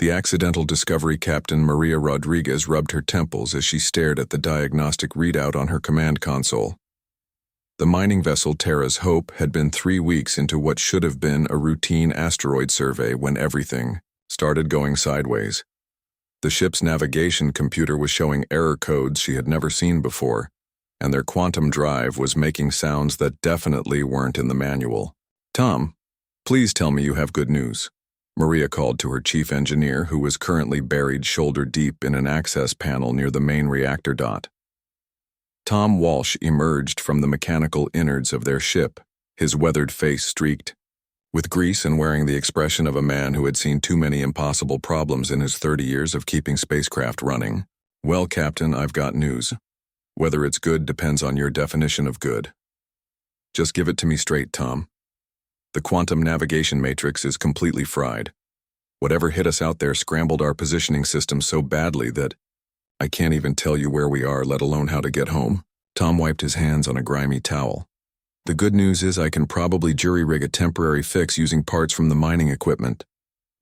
The accidental discovery captain Maria Rodriguez rubbed her temples as she stared at the diagnostic readout on her command console. The mining vessel Terra's Hope had been 3 weeks into what should have been a routine asteroid survey when everything started going sideways. The ship's navigation computer was showing error codes she had never seen before, and their quantum drive was making sounds that definitely weren't in the manual. "Tom, please tell me you have good news," Maria called to her chief engineer, who was currently buried shoulder-deep in an access panel near the main reactor dot. Tom Walsh emerged from the mechanical innards of their ship, his weathered face streaked with grease and wearing the expression of a man who had seen too many impossible problems in his 30 years of keeping spacecraft running. "Well, Captain, I've got news. Whether it's good depends on your definition of good. Just give it to me straight, Tom. The quantum navigation matrix is completely fried. Whatever hit us out there scrambled our positioning system so badly that I can't even tell you where we are, let alone how to get home." Tom wiped his hands on a grimy towel. "The good news is I can probably jury-rig a temporary fix using parts from the mining equipment.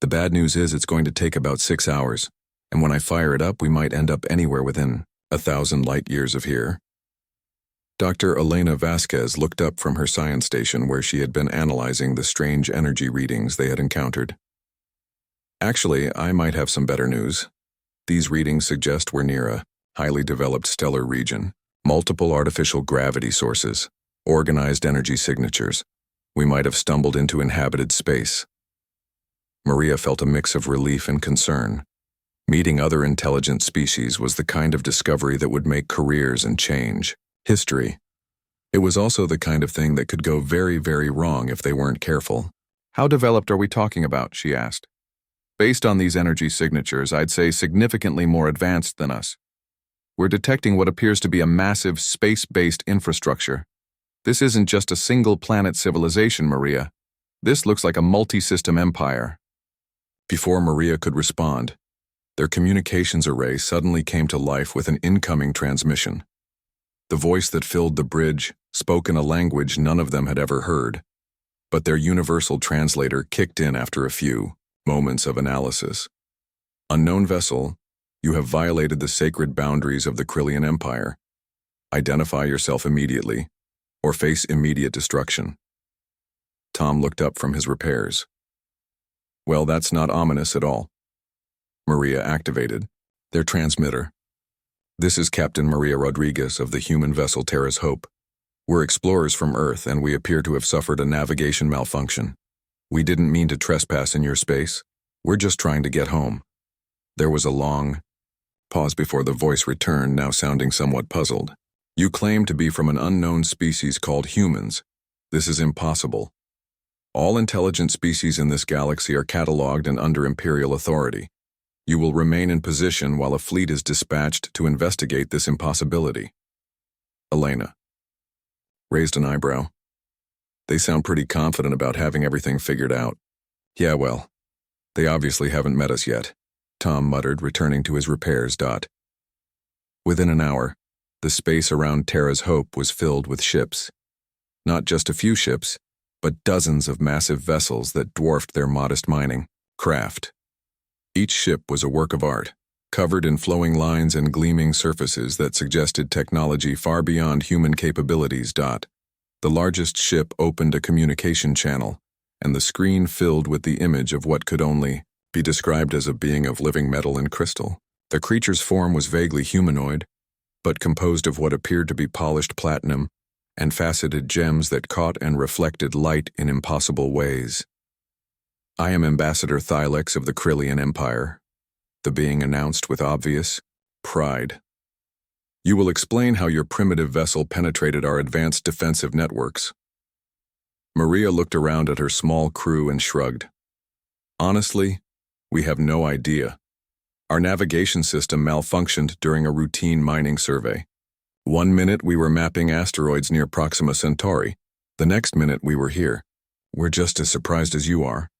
The bad news is it's going to take about 6 hours, and when I fire it up, we might end up anywhere within 1,000 light-years of here." Dr. Elena Vasquez looked up from her science station where she had been analyzing the strange energy readings they had encountered. "Actually, I might have some better news. These readings suggest we're near a highly developed stellar region, multiple artificial gravity sources, organized energy signatures. We might have stumbled into inhabited space." Maria felt a mix of relief and concern. Meeting other intelligent species was the kind of discovery that would make careers and change history. It was also the kind of thing that could go very, very wrong if they weren't careful. "How developed are we talking about?" she asked. "Based on these energy signatures, I'd say significantly more advanced than us. We're detecting what appears to be a massive space-based infrastructure. This isn't just a single-planet civilization, Maria. This looks like a multi-system empire." Before Maria could respond, their communications array suddenly came to life with an incoming transmission. The voice that filled the bridge spoke in a language none of them had ever heard, but their universal translator kicked in after a few moments of analysis. "Unknown vessel, you have violated the sacred boundaries of the Krillian Empire. Identify yourself immediately, or face immediate destruction." Tom looked up from his repairs. "Well, that's not ominous at all." Maria activated their transmitter. "This is Captain Maria Rodriguez of the human vessel Terra's Hope. We're explorers from Earth, and we appear to have suffered a navigation malfunction. We didn't mean to trespass in your space. We're just trying to get home." There was a long pause before the voice returned, now sounding somewhat puzzled. "You claim to be from an unknown species called humans. This is impossible. All intelligent species in this galaxy are cataloged and under Imperial authority. You will remain in position while a fleet is dispatched to investigate this impossibility." Elena raised an eyebrow. "They sound pretty confident about having everything figured out." "Yeah, well, they obviously haven't met us yet," Tom muttered, returning to his repairs. Within an hour, the space around Terra's Hope was filled with ships. Not just a few ships, but dozens of massive vessels that dwarfed their modest mining craft. Each ship was a work of art, covered in flowing lines and gleaming surfaces that suggested technology far beyond human capabilities. The largest ship opened a communication channel, and the screen filled with the image of what could only be described as a being of living metal and crystal. The creature's form was vaguely humanoid, but composed of what appeared to be polished platinum and faceted gems that caught and reflected light in impossible ways. "I am Ambassador Thylex of the Krillian Empire," the being announced with obvious pride. "You will explain how your primitive vessel penetrated our advanced defensive networks." Maria looked around at her small crew and shrugged. "Honestly, we have no idea. Our navigation system malfunctioned during a routine mining survey. One minute we were mapping asteroids near Proxima Centauri. The next minute we were here. We're just as surprised as you are."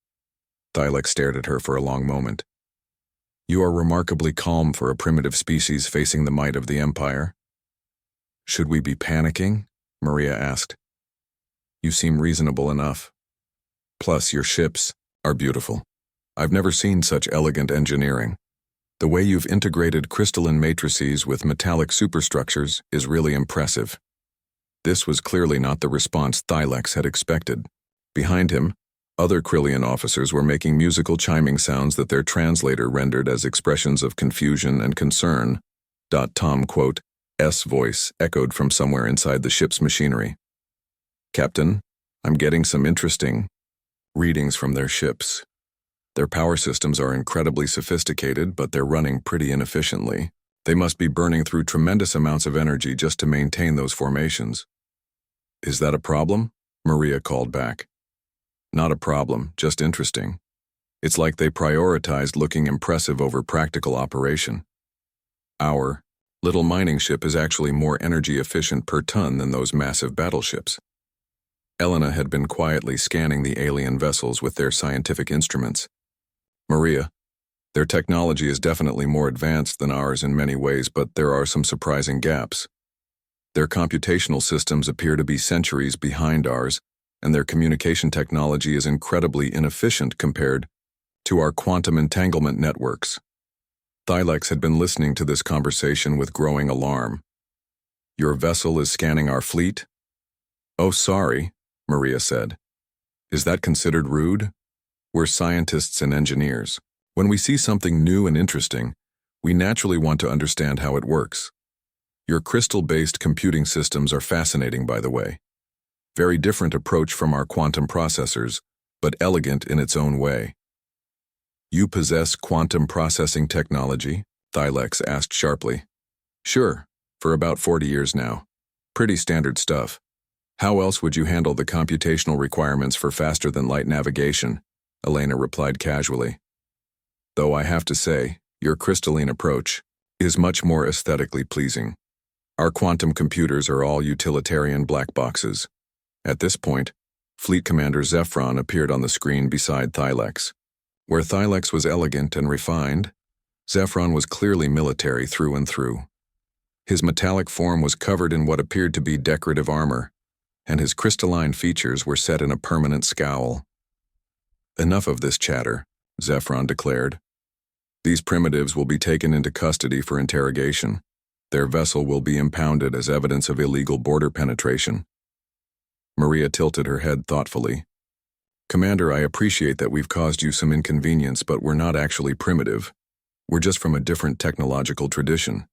Thylex stared at her for a long moment. "You are remarkably calm for a primitive species facing the might of the Empire." "Should we be panicking?" Maria asked. "You seem reasonable enough. Plus, your ships are beautiful." I've never seen such elegant engineering. The way you've integrated crystalline matrices with metallic superstructures is really impressive." This was clearly not the response Thylex had expected. Behind him, other Krillian officers were making musical chiming sounds that their translator rendered as expressions of confusion and concern. Tom, quote, S voice echoed from somewhere inside the ship's machinery. "Captain, I'm getting some interesting readings from their ships. Their power systems are incredibly sophisticated, but they're running pretty inefficiently. They must be burning through tremendous amounts of energy just to maintain those formations." "Is that a problem?" Maria called back. "Not a problem, just interesting. It's like they prioritized looking impressive over practical operation. Our little mining ship is actually more energy efficient per ton than those massive battleships." Elena had been quietly scanning the alien vessels with their scientific instruments. "Maria, their technology is definitely more advanced than ours in many ways, but there are some surprising gaps. Their computational systems appear to be centuries behind ours, and their communication technology is incredibly inefficient compared to our quantum entanglement networks." Thylex had been listening to this conversation with growing alarm. "Your vessel is scanning our fleet?" "Oh, sorry," Maria said. "Is that considered rude? We're scientists and engineers. When we see something new and interesting, we naturally want to understand how it works. Your crystal-based computing systems are fascinating, by the way. Very different approach from our quantum processors, but elegant in its own way." "You possess quantum processing technology?" Thylex asked sharply. "Sure, for about 40 years now. Pretty standard stuff. How else would you handle the computational requirements for faster-than-light navigation?" Elena replied casually. "Though I have to say, your crystalline approach is much more aesthetically pleasing. Our quantum computers are all utilitarian black boxes." At this point, Fleet Commander Zephron appeared on the screen beside Thylex. Where Thylex was elegant and refined, Zephron was clearly military through and through. His metallic form was covered in what appeared to be decorative armor, and his crystalline features were set in a permanent scowl. "Enough of this chatter," Zephron declared. "These primitives will be taken into custody for interrogation. Their vessel will be impounded as evidence of illegal border penetration." Maria tilted her head thoughtfully. "Commander, I appreciate that we've caused you some inconvenience, but we're not actually primitive. We're just from a different technological tradition.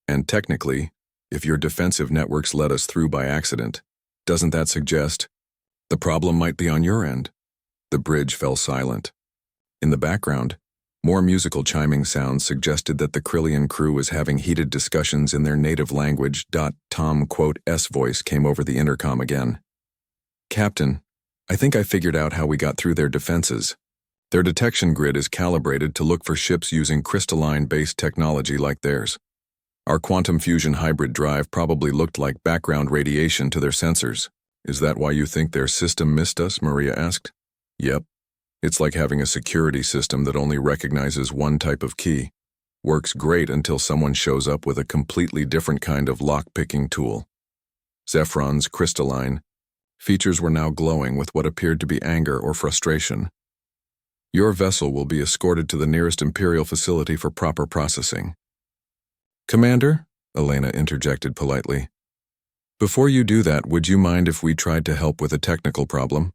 And technically, if your defensive networks let us through by accident, doesn't that suggest the problem might be on your end?" The bridge fell silent. In the background, more musical chiming sounds suggested that the Krillian crew was having heated discussions in their native language. Tom, quote, S voice came over the intercom again. "Captain, I think I figured out how we got through their defenses. Their detection grid is calibrated to look for ships using crystalline-based technology like theirs. Our quantum fusion hybrid drive probably looked like background radiation to their sensors. Is that why you think their system missed us?" Maria asked. "Yep. It's like having a security system that only recognizes one type of key. Works great until someone shows up with a completely different kind of lock-picking tool." Zephron's crystalline features were now glowing with what appeared to be anger or frustration. "Your vessel will be escorted to the nearest Imperial facility for proper processing." "Commander," Elena interjected politely, "before you do that, would you mind if we tried to help with a technical problem?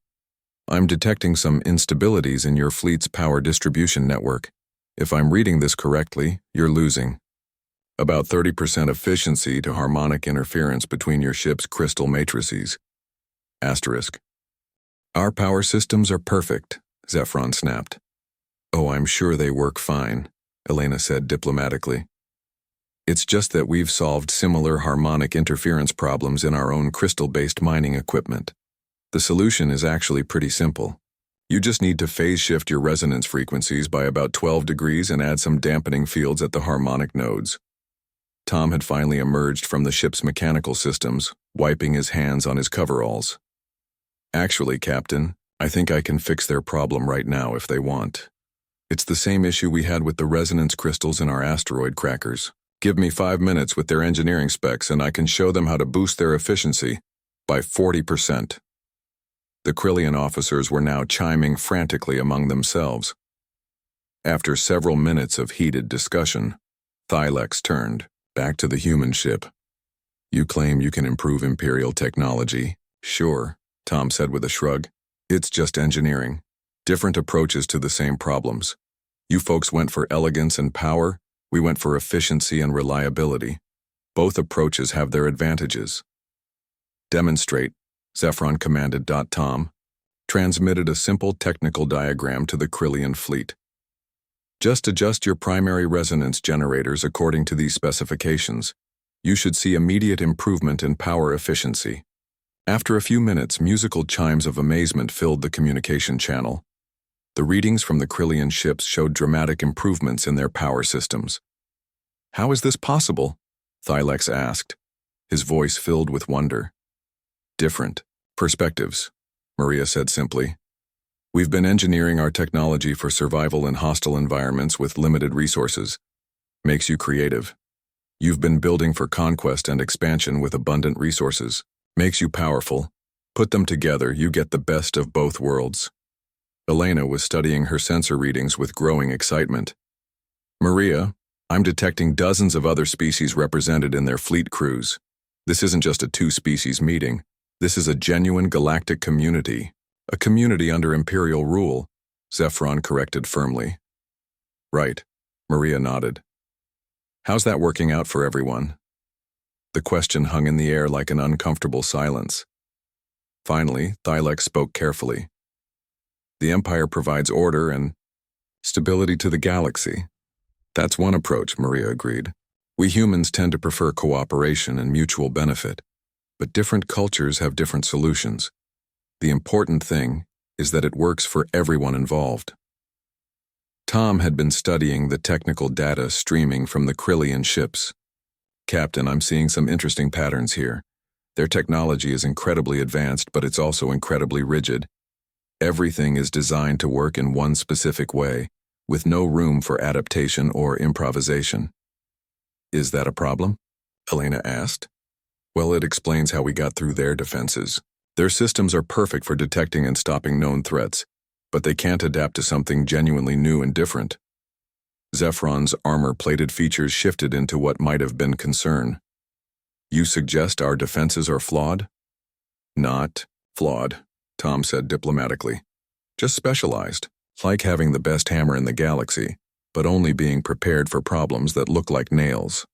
I'm detecting some instabilities in your fleet's power distribution network. If I'm reading this correctly, you're losing about 30% efficiency to harmonic interference between your ship's crystal matrices. Asterisk. Our power systems are perfect," Zephron snapped. "Oh, I'm sure they work fine," Elena said diplomatically. "It's just that we've solved similar harmonic interference problems in our own crystal-based mining equipment. The solution is actually pretty simple. You just need to phase shift your resonance frequencies by about 12 degrees and add some dampening fields at the harmonic nodes." Tom had finally emerged from the ship's mechanical systems, wiping his hands on his coveralls. "Actually, Captain, I think I can fix their problem right now if they want. It's the same issue we had with the resonance crystals in our asteroid crackers. Give me 5 minutes with their engineering specs and I can show them how to boost their efficiency by 40%. The Krillian officers were now chiming frantically among themselves. After several minutes of heated discussion, Thylex turned back to the human ship. You claim you can improve Imperial technology. Sure, Tom said with a shrug. It's just engineering. Different approaches to the same problems. You folks went for elegance and power. We went for efficiency and reliability. Both approaches have their advantages. Demonstrate, Zephron commanded. Tom transmitted a simple technical diagram to the Krillian fleet. Just adjust your primary resonance generators according to these specifications. You should see immediate improvement in power efficiency. After a few minutes, musical chimes of amazement filled the communication channel. The readings from the Krillian ships showed dramatic improvements in their power systems. How is this possible? Thylex asked, his voice filled with wonder. Different perspectives, Maria said simply. We've been engineering our technology for survival in hostile environments with limited resources. Makes you creative. You've been building for conquest and expansion with abundant resources. Makes you powerful. Put them together, you get the best of both worlds. Elena was studying her sensor readings with growing excitement. Maria, I'm detecting dozens of other species represented in their fleet crews. This isn't just a two-species meeting. This is a genuine galactic community. A community under Imperial rule, Zephron corrected firmly. Right, Maria nodded. How's that working out for everyone? The question hung in the air like an uncomfortable silence. Finally, Thylex spoke carefully. The Empire provides order and stability to the galaxy. That's one approach, Maria agreed. We humans tend to prefer cooperation and mutual benefit, but different cultures have different solutions. The important thing is that it works for everyone involved. Tom had been studying the technical data streaming from the Krillian ships. Captain, I'm seeing some interesting patterns here. Their technology is incredibly advanced, but it's also incredibly rigid. Everything is designed to work in one specific way, with no room for adaptation or improvisation. Is that a problem? Elena asked. Well, it explains how we got through their defenses. Their systems are perfect for detecting and stopping known threats, but they can't adapt to something genuinely new and different. Zephron's armor-plated features shifted into what might have been concern. You suggest our defenses are flawed? Not flawed, Tom said diplomatically. Just specialized, like having the best hammer in the galaxy, but only being prepared for problems that look like nails.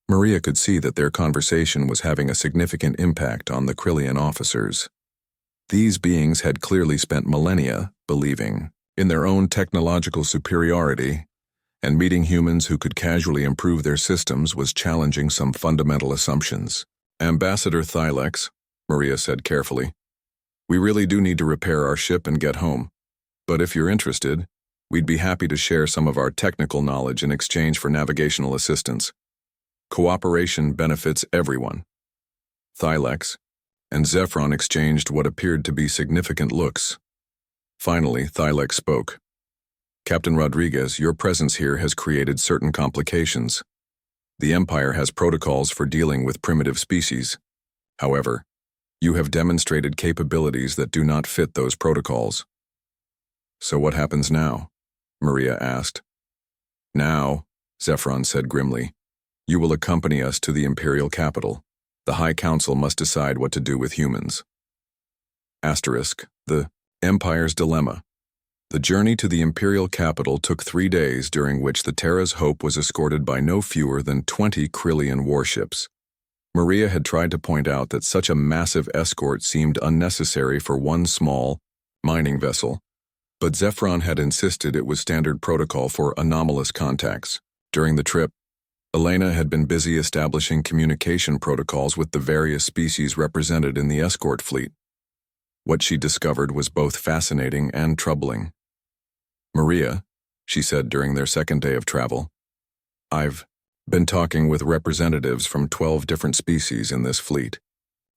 Maria could see that their conversation was having a significant impact on the Krillian officers. These beings had clearly spent millennia believing in their own technological superiority, and meeting humans who could casually improve their systems was challenging some fundamental assumptions. Ambassador Thylex, Maria said carefully, we really do need to repair our ship and get home. But if you're interested, we'd be happy to share some of our technical knowledge in exchange for navigational assistance. Cooperation benefits everyone. Thylex and Zephron exchanged what appeared to be significant looks. Finally, Thylex spoke. Captain Rodriguez, your presence here has created certain complications. The Empire has protocols for dealing with primitive species. However, you have demonstrated capabilities that do not fit those protocols. So what happens now? Maria asked. Now, Zephron said grimly, you will accompany us to the Imperial capital. The High Council must decide what to do with humans. Asterisk, the Empire's dilemma. The journey to the Imperial capital took 3 days, during which the Terra's Hope was escorted by no fewer than 20 Krillian warships. Maria had tried to point out that such a massive escort seemed unnecessary for one small, mining vessel, but Zephron had insisted it was standard protocol for anomalous contacts. During the trip, Elena had been busy establishing communication protocols with the various species represented in the escort fleet. What she discovered was both fascinating and troubling. Maria, she said during their second day of travel, I've been talking with representatives from 12 different species in this fleet.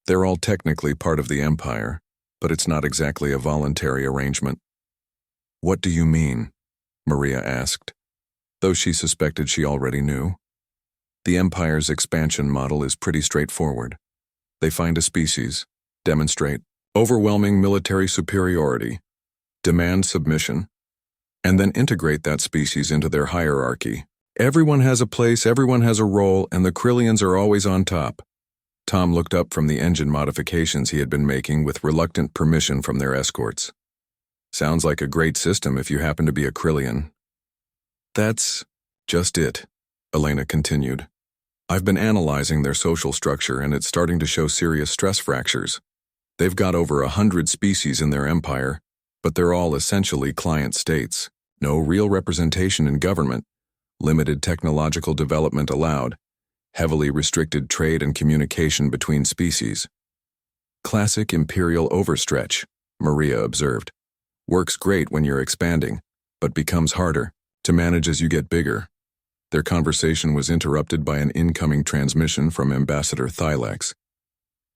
They're all technically part of the Empire, but it's not exactly a voluntary arrangement. What do you mean? Maria asked, though she suspected she already knew. The Empire's expansion model is pretty straightforward. They find a species, demonstrate overwhelming military superiority, demand submission, and then integrate that species into their hierarchy. Everyone has a place, everyone has a role, and the Krillians are always on top. Tom looked up from the engine modifications he had been making with reluctant permission from their escorts. Sounds like a great system if you happen to be a Krillian. That's just it, Elena continued. I've been analyzing their social structure and it's starting to show serious stress fractures. They've got over 100 species in their empire, but they're all essentially client states. No real representation in government, limited technological development allowed, heavily restricted trade and communication between species. Classic imperial overstretch, Maria observed. Works great when you're expanding, but becomes harder to manage as you get bigger. Their conversation was interrupted by an incoming transmission from Ambassador Thylax.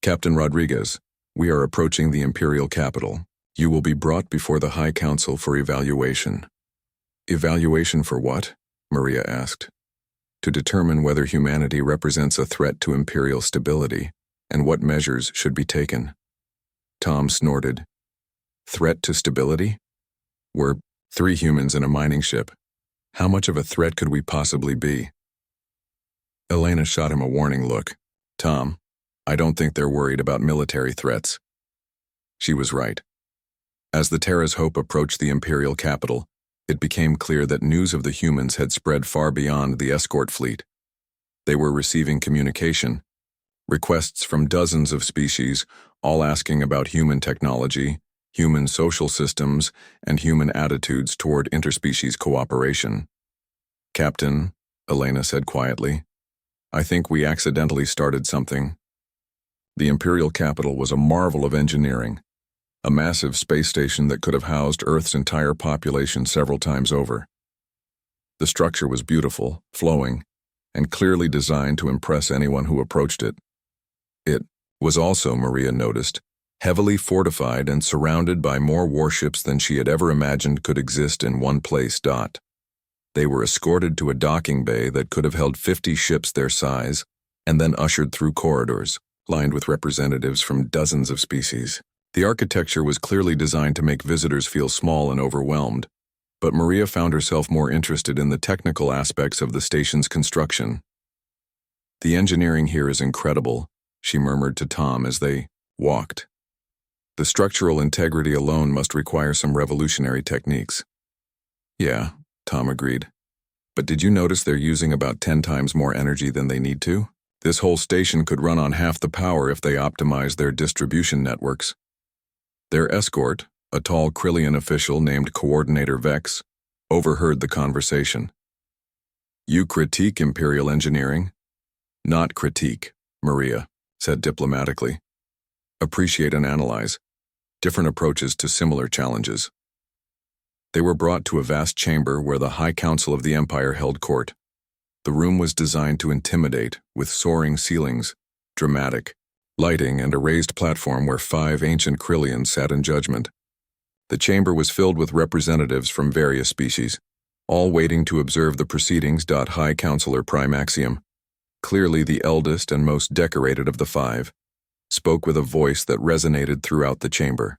Captain Rodriguez, we are approaching the imperial capital. You will be brought before the High Council for evaluation. Evaluation for what? Maria asked. To determine whether humanity represents a threat to imperial stability and what measures should be taken. Tom snorted. Threat to stability? We're 3 humans in a mining ship. How much of a threat could we possibly be? Elena shot him a warning look. Tom, I don't think they're worried about military threats. She was right. As the Terra's Hope approached the imperial capital, it became clear that news of the humans had spread far beyond the escort fleet. They were receiving communication, requests from dozens of species, all asking about human technology, human social systems, and human attitudes toward interspecies cooperation. Captain, Elena said quietly, I think we accidentally started something. The imperial capital was a marvel of engineering, a massive space station that could have housed Earth's entire population several times over. The structure was beautiful, flowing, and clearly designed to impress anyone who approached it. It was also, Maria noticed, heavily fortified and surrounded by more warships than she had ever imagined could exist in one place. They were escorted to a docking bay that could have held 50 ships their size, and then ushered through corridors, lined with representatives from dozens of species. The architecture was clearly designed to make visitors feel small and overwhelmed, but Maria found herself more interested in the technical aspects of the station's construction. The engineering here is incredible, she murmured to Tom as they walked. The structural integrity alone must require some revolutionary techniques. Yeah, Tom agreed. But did you notice they're using about 10 times more energy than they need to? This whole station could run on half the power if they optimize their distribution networks. Their escort, a tall Krillian official named Coordinator Vex, overheard the conversation. You critique imperial engineering? Not critique, Maria said diplomatically. Appreciate and analyze. Different approaches to similar challenges. They were brought to a vast chamber where the High Council of the Empire held court. The room was designed to intimidate, with soaring ceilings, dramatic lighting, and a raised platform where 5 ancient Krillians sat in judgment. The chamber was filled with representatives from various species, all waiting to observe the proceedings. High Counselor Prime Axiom, clearly the eldest and most decorated of the 5, spoke with a voice that resonated throughout the chamber.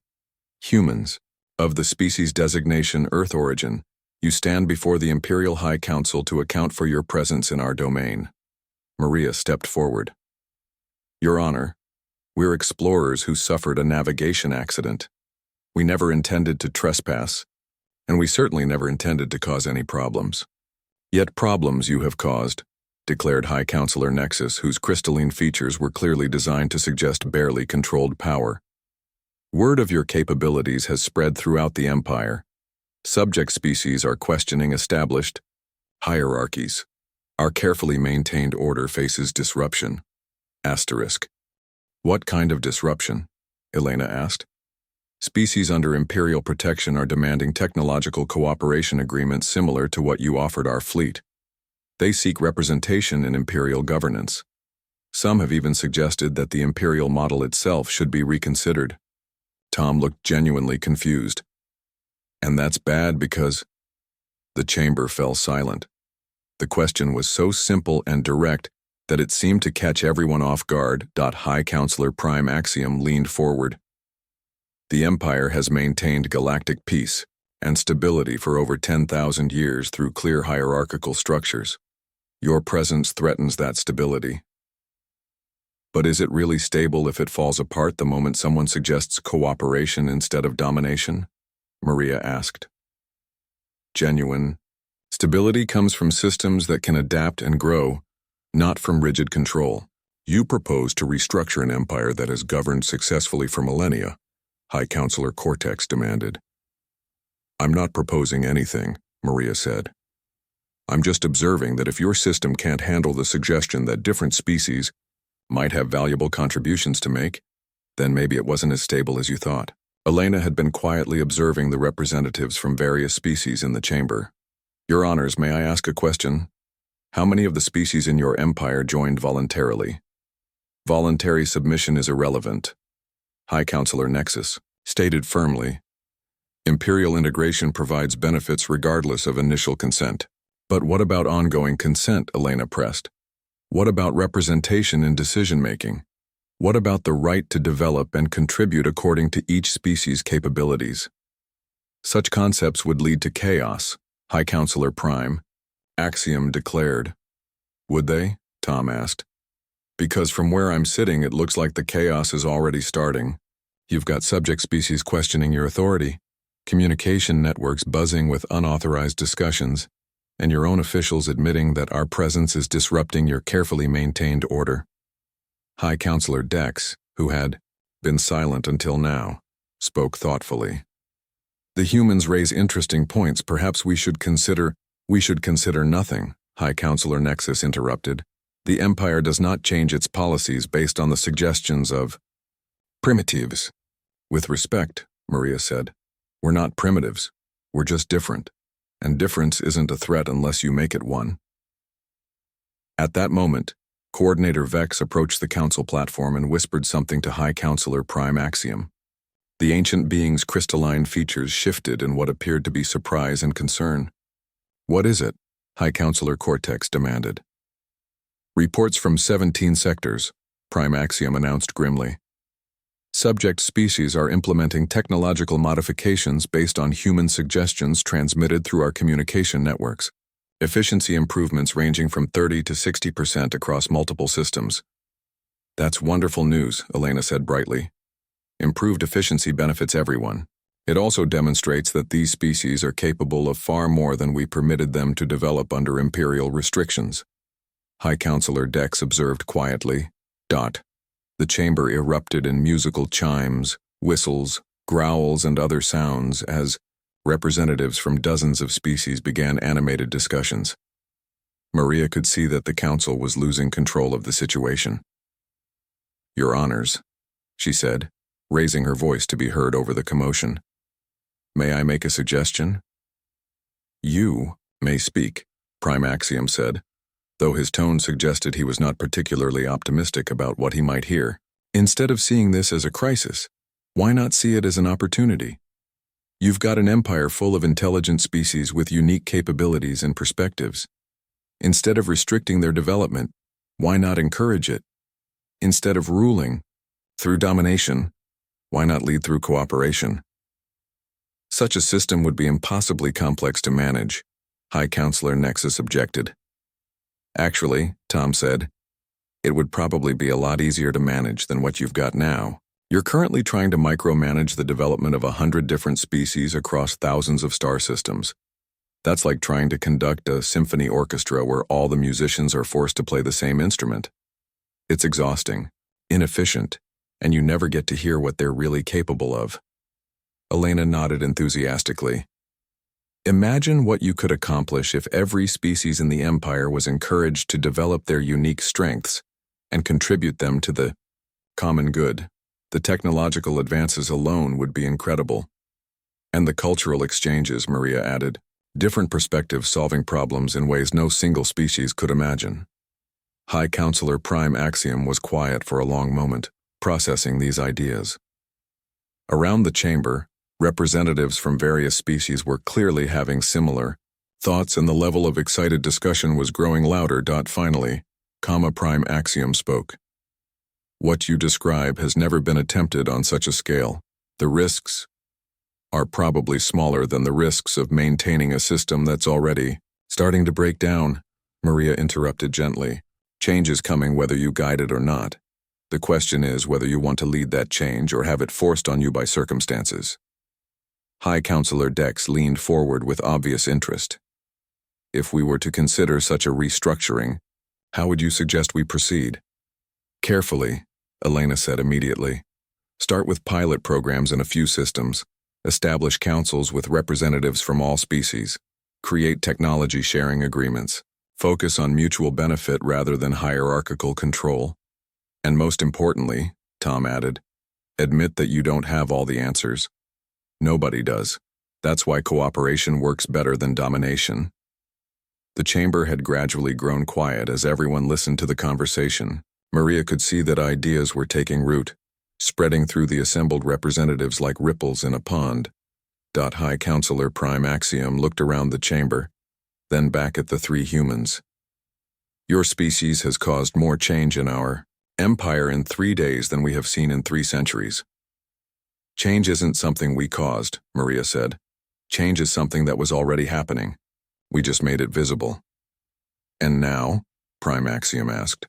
Humans, of the species designation Earth origin, you stand before the Imperial High Council to account for your presence in our domain. Maria stepped forward. Your Honor, we're explorers who suffered a navigation accident. We never intended to trespass, and we certainly never intended to cause any problems. Yet problems you have caused, declared High Counselor Nexus, whose crystalline features were clearly designed to suggest barely controlled power. Word of your capabilities has spread throughout the Empire. Subject species are questioning established hierarchies. Our carefully maintained order faces disruption. Asterisk. What kind of disruption? Elena asked. Species under Imperial protection are demanding technological cooperation agreements similar to what you offered our fleet. They seek representation in Imperial governance. Some have even suggested that the Imperial model itself should be reconsidered. Tom looked genuinely confused. And that's bad because... The chamber fell silent. The question was so simple and direct that it seemed to catch everyone off guard. High Counselor Prime Axiom leaned forward. The Empire has maintained galactic peace, and stability for over 10,000 years through clear hierarchical structures. Your presence threatens that stability. But is it really stable if it falls apart the moment someone suggests cooperation instead of domination? Maria asked. Genuine. Stability comes from systems that can adapt and grow, not from rigid control. You propose to restructure an empire that has governed successfully for millennia, High Counselor Cortex demanded. I'm not proposing anything, Maria said. I'm just observing that if your system can't handle the suggestion that different species might have valuable contributions to make, then maybe it wasn't as stable as you thought. Elena had been quietly observing the representatives from various species in the chamber. Your Honors, may I ask a question? How many of the species in your empire joined voluntarily? Voluntary submission is irrelevant, High Counselor Nexus stated firmly. Imperial integration provides benefits regardless of initial consent. But what about ongoing consent, Elena pressed? What about representation in decision-making? What about the right to develop and contribute according to each species' capabilities? Such concepts would lead to chaos, High Counselor Prime Axiom declared. Would they? Tom asked. Because from where I'm sitting, it looks like the chaos is already starting. You've got subject species questioning your authority, communication networks buzzing with unauthorized discussions, and your own officials admitting that our presence is disrupting your carefully maintained order. High Counselor Dex, who had been silent until now, spoke thoughtfully. The humans raise interesting points. Perhaps we should consider nothing, High Counselor Nexus interrupted. The Empire does not change its policies based on the suggestions of primitives. With respect, Maria said, we're not primitives. We're just different. And difference isn't a threat unless you make it one. At that moment, Coordinator Vex approached the council platform and whispered something to High Counselor Prime Axiom. The ancient being's crystalline features shifted in what appeared to be surprise and concern. What is it? High Counselor Cortex demanded. Reports from 17 sectors, Prime Axiom announced grimly. Subject species are implementing technological modifications based on human suggestions transmitted through our communication networks. Efficiency improvements ranging from 30 to 60% across multiple systems. That's wonderful news, Elena said brightly. Improved efficiency benefits everyone. It also demonstrates that these species are capable of far more than we permitted them to develop under imperial restrictions. High Counselor Dex observed quietly. The chamber erupted in musical chimes, whistles, growls, and other sounds as representatives from dozens of species began animated discussions. Maria could see that the council was losing control of the situation. Your Honors, she said, raising her voice to be heard over the commotion. May I make a suggestion? You may speak, Prime Axiom said, though his tone suggested he was not particularly optimistic about what he might hear. Instead of seeing this as a crisis, why not see it as an opportunity? You've got an empire full of intelligent species with unique capabilities and perspectives. Instead of restricting their development, why not encourage it? Instead of ruling through domination, why not lead through cooperation? Such a system would be impossibly complex to manage, High Counselor Nexus objected. Actually, Tom said, it would probably be a lot easier to manage than what you've got now. You're currently trying to micromanage the development of 100 different species across thousands of star systems. That's like trying to conduct a symphony orchestra where all the musicians are forced to play the same instrument. It's exhausting, inefficient, and you never get to hear what they're really capable of. Elena nodded enthusiastically. Imagine what you could accomplish if every species in the Empire was encouraged to develop their unique strengths and contribute them to the common good. The technological advances alone would be incredible. And the cultural exchanges, Maria added, different perspectives solving problems in ways no single species could imagine. High Counselor Prime Axiom was quiet for a long moment, processing these ideas. Around the chamber, representatives from various species were clearly having similar thoughts, and the level of excited discussion was growing louder. Finally, Prime Axiom spoke. What you describe has never been attempted on such a scale. The risks are probably smaller than the risks of maintaining a system that's already starting to break down, Maria interrupted gently. Change is coming whether you guide it or not. The question is whether you want to lead that change or have it forced on you by circumstances. High Counselor Dex leaned forward with obvious interest. If we were to consider such a restructuring, how would you suggest we proceed? Carefully, Elena said immediately. Start with pilot programs in a few systems. Establish councils with representatives from all species. Create technology sharing agreements. Focus on mutual benefit rather than hierarchical control. And most importantly, Tom added, admit that you don't have all the answers. Nobody does. That's why cooperation works better than domination. The chamber had gradually grown quiet as everyone listened to the conversation. Maria could see that ideas were taking root, spreading through the assembled representatives like ripples in a pond. High Counselor Prime Axiom looked around the chamber, then back at the three humans. Your species has caused more change in our empire in 3 days than we have seen in 3 centuries. Change isn't something we caused, Maria said. Change is something that was already happening. We just made it visible. And now? Prime Axiom asked.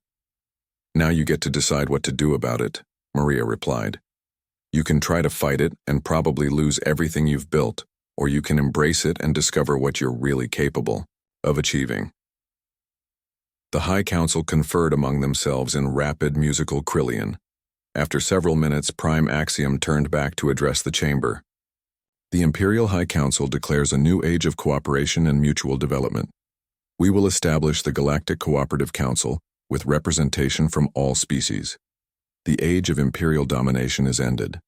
Now you get to decide what to do about it, Maria replied. You can try to fight it and probably lose everything you've built, or you can embrace it and discover what you're really capable of achieving. The High Council conferred among themselves in rapid musical Krillian. After several minutes, Prime Axiom turned back to address the chamber. The Imperial High Council declares a new age of cooperation and mutual development. We will establish the Galactic Cooperative Council with representation from all species. The age of imperial domination is ended.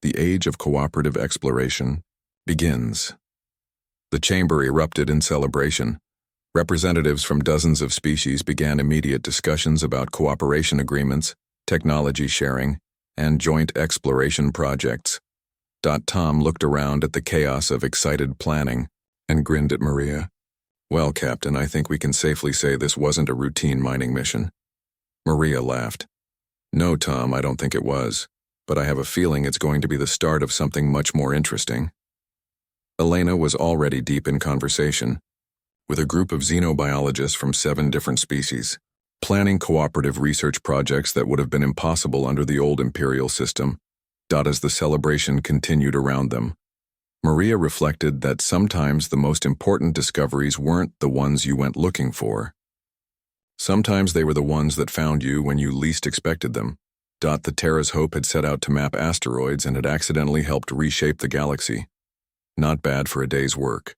The age of cooperative exploration begins. The chamber erupted in celebration. Representatives from dozens of species began immediate discussions about cooperation agreements, technology sharing, and joint exploration projects. Tom looked around at the chaos of excited planning and grinned at Maria. Well, Captain, I think we can safely say this wasn't a routine mining mission. Maria laughed. No, Tom, I don't think it was, but I have a feeling it's going to be the start of something much more interesting. Elena was already deep in conversation with a group of xenobiologists from 7 different species, planning cooperative research projects that would have been impossible under the old imperial system. As the celebration continued around them, Maria reflected that sometimes the most important discoveries weren't the ones you went looking for. Sometimes they were the ones that found you when you least expected them. The Terra's Hope had set out to map asteroids and had accidentally helped reshape the galaxy. Not bad for a day's work.